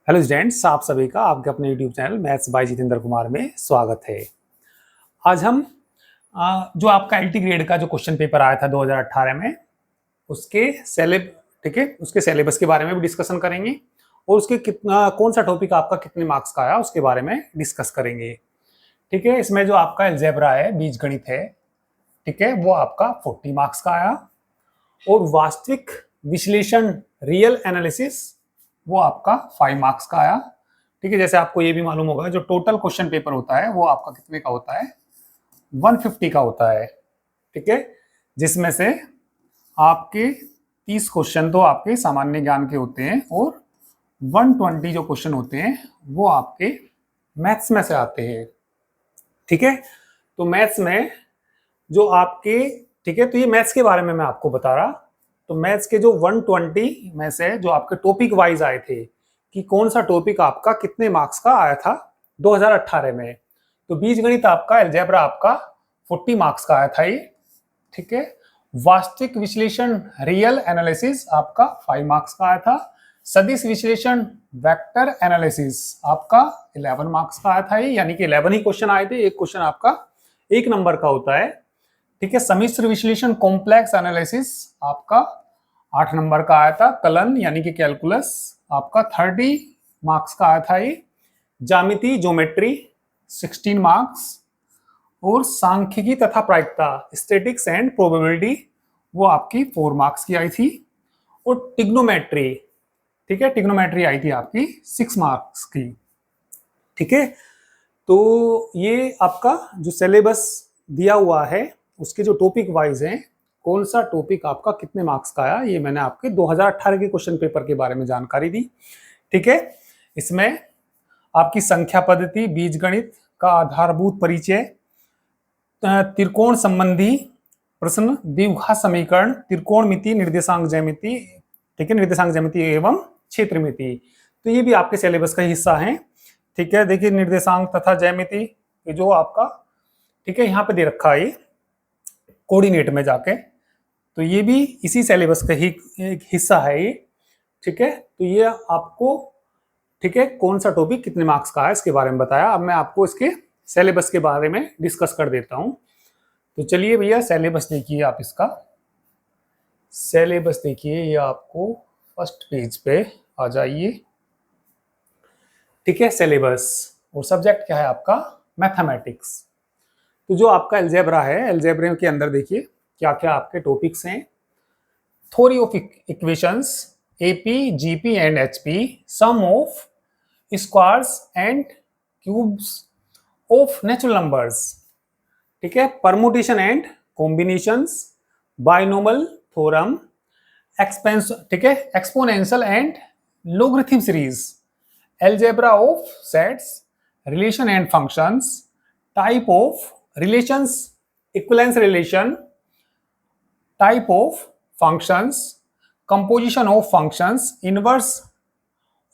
Hello students, आप सभी का आपके अपने YouTube channel maths by Jitendra Kumar में स्वागत है। आज हम जो आपका एलटी ग्रेड का जो क्वेश्चन पेपर आया था 2018 में उसके उसके सिलेबस के बारे में भी डिस्कशन करेंगे और उसके कितना कौन सा टॉपिक आपका कितने मार्क्स का आया उसके बारे में डिस्कस करेंगे। ठीक है, इसमें जो आपका अलजेब्रा है, बीजगणित है, ठीक है, वो आपका 40 मार्क्स का आया और वास्तविक विश्लेषण रियल एनालिसिस वो आपका 5 मार्क्स का आया। ठीक है, जैसे आपको ये भी मालूम होगा जो टोटल क्वेश्चन पेपर होता है वो आपका कितने का होता है, 150 का होता है। ठीक है, जिसमें से आपके 30 क्वेश्चन तो आपके सामान्य ज्ञान के होते हैं और 120 जो क्वेश्चन होते हैं वो आपके मैथ्स में से आते हैं। ठीक है, तो मैथ्स में जो आपके, ठीक है, तो ये मैथ्स के बारे में मैं आपको बता रहा। तो मैथ्स के जो 120 में से जो आपके टॉपिक वाइज आए थे कि कौन सा टॉपिक आपका कितने मार्क्स का आया था 2018 में, तो बीजगणित आपका, अलजेब्रा आपका 40 मार्क्स का आया था ये। ठीक है, वास्तविक विश्लेषण रियल एनालिसिस आपका 5 मार्क्स का आया था। सदिश विश्लेषण वेक्टर एनालिसिस आपका 11 मार्क्स का आया था ये, यानी कि 11 ही क्वेश्चन आए थे, एक क्वेश्चन आपका 1 नंबर का होता है। ठीक है, सम्मिश्र विश्लेषण कॉम्प्लेक्स एनालिसिस आपका 8 नंबर का आया था। कलन यानी कि कैलकुलस आपका 30 मार्क्स का आया था ये। ज्यामिति ज्योमेट्री 16 मार्क्स और सांख्यिकी तथा प्रायिकता स्टैटिक्स एंड प्रोबेबिलिटी वो आपकी 4 मार्क्स की आई थी। और टिग्नोमेट्री, ठीक है, टिग्नोमेट्री आई थी आपकी 6 मार्क्स की। ठीक है, तो ये आपका जो सिलेबस दिया हुआ है उसके जो टॉपिक वाइज हैं, कौन सा टॉपिक आपका कितने मार्क्स का आया, ये मैंने आपके 2018 के क्वेश्चन पेपर के बारे में जानकारी दी। ठीक है, इसमें आपकी संख्या पद्धति, बीजगणित का आधारभूत परिचय, त्रिकोण संबंधी प्रश्न, द्विघात समीकरण, त्रिकोणमिति, निर्देशांक ज्यामिति, ठीक है, निर्देशांक ज्यामिति एवं क्षेत्रमिति, तो ये भी आपके सिलेबस का हिस्सा है। ठीक है, देखिए निर्देशांक तथा ज्यामिति ये जो आपका, ठीक है, यहाँ पे दे रखा है कोऑर्डिनेट में जाके, तो ये भी इसी सिलेबस का ही एक हिस्सा है ये। ठीक है, तो ये आपको, ठीक है, कौन सा टॉपिक कितने मार्क्स का है इसके बारे में बताया। अब मैं आपको इसके सिलेबस के बारे में डिस्कस कर देता हूं। तो चलिए भैया, सिलेबस देखिए, आप इसका सिलेबस देखिए, ये आपको फर्स्ट पेज पे आ जाइए। ठीक है, सिलेबस और सब्जेक्ट क्या है आपका, मैथमेटिक्स। तो जो आपका अलजेब्रा है, अलजेब्रे के अंदर देखिए क्या क्या आपके टॉपिक्स हैं। Theory of equations, AP, GP and HP, sum of squares and cubes of natural numbers, ठीक है, permutation and combinations, binomial theorem, ठीक है, exponential and logarithm series, algebra of sets, relation and functions, type of relations, equivalence relation, type of functions, composition of functions, inverse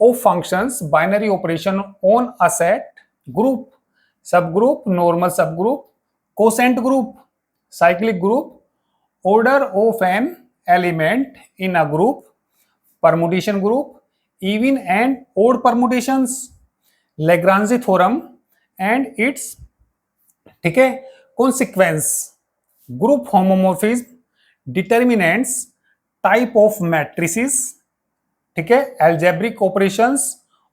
of functions, binary operation on a set, group, subgroup, normal subgroup, quotient group, cyclic group, order of an element in a group, permutation group, even and odd permutations, Lagrange theorem and its, ठीक है, consequence, group homomorphism, determinants, type of matrices, ठीक है, algebraic operations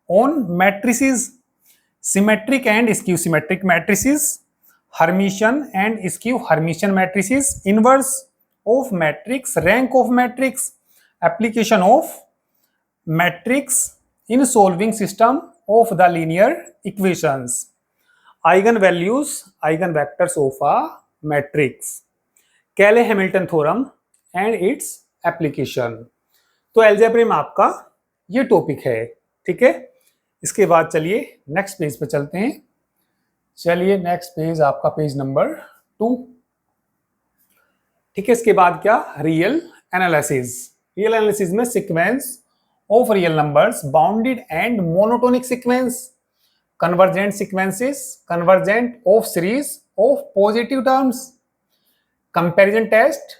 on matrices, symmetric and skew symmetric matrices, Hermitian and skew Hermitian matrices, inverse of matrix, rank of matrix, application of matrix in solving system of the linear equations, eigenvalues, eigenvectors of a matrix, Cayley-Hamilton theorem and its application। तो अलजेब्रे में आपका ये topic है। ठीक है, इसके बाद चलिए नेक्स्ट पेज पे चलते हैं। चलिए नेक्स्ट पेज आपका पेज नंबर 2। ठीक है, इसके बाद क्या, रियल एनालिसिस। रियल एनालिसिस में sequence of real numbers, bounded and monotonic sequence, convergent sequences, convergent of series of positive terms, comparison test,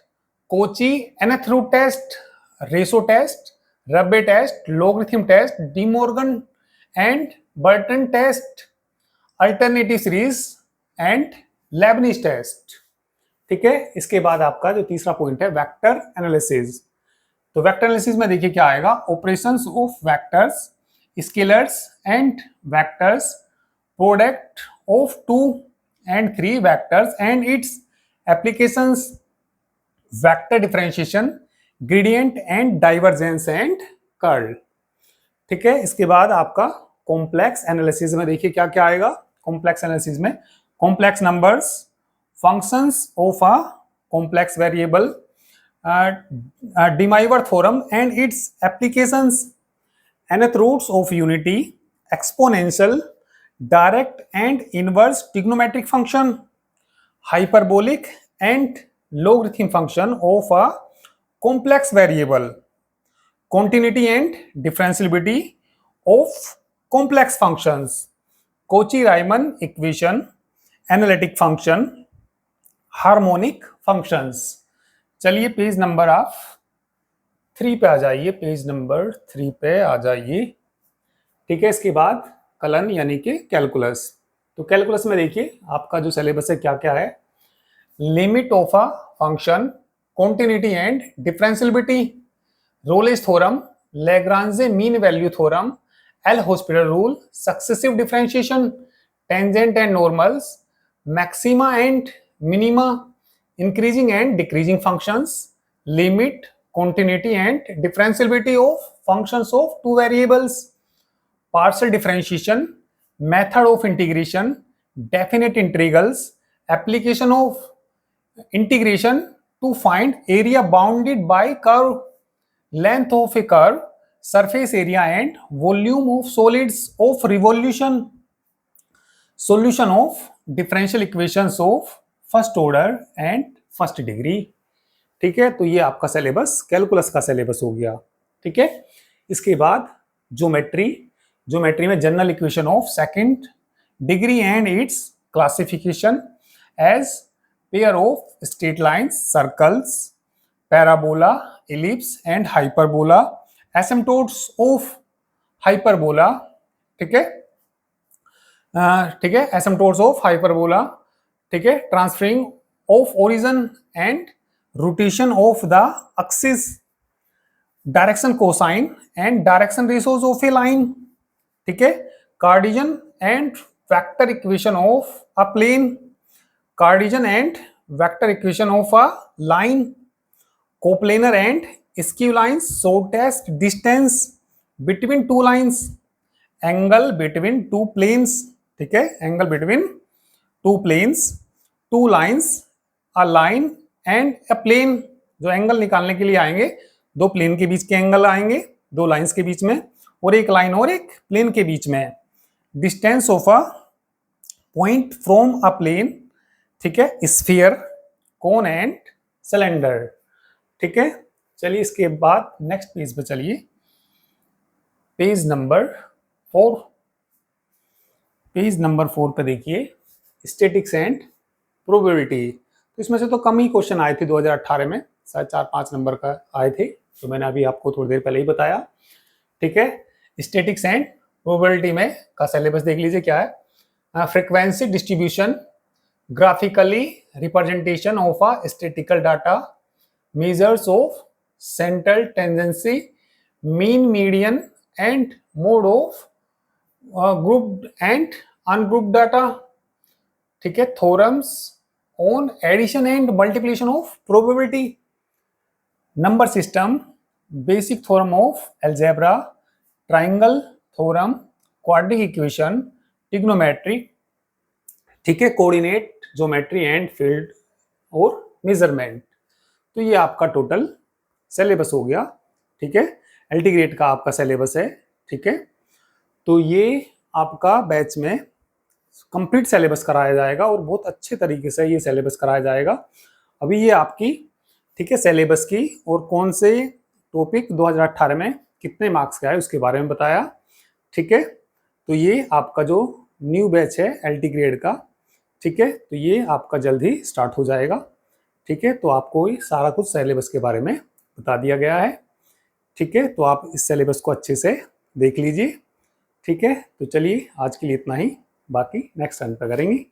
Cauchy nth root test, ratio test, Rabe test, logarithm test, De Morgan and Bertrand test, alternative series and Leibniz test. ठीक है, इसके बाद आपका जो तीसरा point है vector analysis. तो vector analysis में देखिए क्या आएगा, operations of vectors, scalars and vectors, product of 2 and 3 vectors and its applications, vector differentiation, gradient and divergence and curl. ठीक है, इसके बाद आपका कॉम्प्लेक्स एनालिसिस में देखिए क्या क्या आएगा। कॉम्प्लेक्स एनालिसिस में complex numbers, functions of a complex variable, De Moivre theorem and its applications, nth roots of unity, exponential, direct and inverse trigonometric function, hyperbolic and logarithm function of a complex variable, continuity and differentiability of complex functions, Cauchy-Riemann equation, analytic function, harmonic functions. चलिए page number आप 3 पे आ जाइए, page number 3 पे आ जाइए। ठीक है, इसके बाद कलन यानी कि कैलकुलस। तो कैलकुलस में देखिए आपका जो सिलेबस है क्या क्या है, limit of a function, continuity and differentiability, Rolle's theorem, Lagrange mean value theorem, L Hospital rule, successive differentiation, tangent and normals, maxima and minima, increasing and decreasing functions, limit, continuity and differentiability of functions of 2 variables, partial differentiation, method of integration, definite integrals, application of integration to find area bounded by curve, length of a curve, surface area and volume of solids of revolution, solution of differential equations of first order and first degree। ठीक है, तो ये आपका syllabus calculus का syllabus हो गया। ठीक है, इसके बाद ज्योमेट्री, ज्योमेट्री में general equation of second degree and its classification as pair of straight lines, circles, parabola, ellipse and hyperbola, asymptotes of hyperbola. ठीक है, ठीक है, एसिम्पटोट्स ऑफ हाइपरबोला। ठीक है, transferring of origin and rotation of the axis, direction cosine and direction ratios of a line। ठीक है, Cartesian and vector equation of a plane, Cartesian and vector equation of a line, coplanar and skew lines, shortest distance between two lines, angle between two planes। ठीक है, angle between two planes, two lines, a line and a plane. जो angle निकालने के लिए आएंगे, दो plane के बीच के एंगल आएंगे, दो लाइंस के बीच में, और एक लाइन और एक प्लेन के बीच में। Distance of a point from a plane. ठीक है, स्फीयर, कोन एंड सिलेंडर। ठीक है, चलिए इसके बाद नेक्स्ट पेज पे चलिए, पेज नंबर 4। पेज नंबर 4 पे देखिए स्टैटिक्स एंड प्रोबेबिलिटी। तो इसमें से तो कम ही क्वेश्चन आए थे 2018 में, शायद 4-5 नंबर का आए थे, तो मैंने अभी आपको थोड़ी देर पहले ही बताया। ठीक है, स्टैटिक्स एंड प्रोबेबिलिटी में का सिलेबस देख लीजिए क्या है। Frequency distribution, graphically representation of a statistical data, measures of central tendency, mean, median and mode of grouped and ungrouped data. ठीक है, theorems on addition and multiplication of probability, number system, basic theorem of algebra, triangle theorem, quadratic equation, trigonometry। ठीक है, coordinate, geometry and field और measurement. तो ये आपका total syllabus हो गया। ठीक है, एलटी ग्रेड का आपका सिलेबस है। ठीक है, तो ये आपका बैच में कंप्लीट सिलेबस कराया जाएगा और बहुत अच्छे तरीके से ये सिलेबस कराया जाएगा। अभी ये आपकी, ठीक है, सिलेबस की और कौन से टॉपिक 2018 में कितने मार्क्स का है उसके बारे में बताया। ठीक है, तो ये आपका जो न्यू बैच है एलटी ग्रेड का, ठीक है, तो ये आपका जल्द ही स्टार्ट हो जाएगा। ठीक है, तो आपको सारा कुछ सिलेबस के बारे में बता दिया गया है। ठीक है, तो आप इस सिलेबस को अच्छे से देख लीजिए। ठीक है, तो चलिए आज के लिए इतना ही, बाकी नेक्स्ट टाइम पे करेंगे।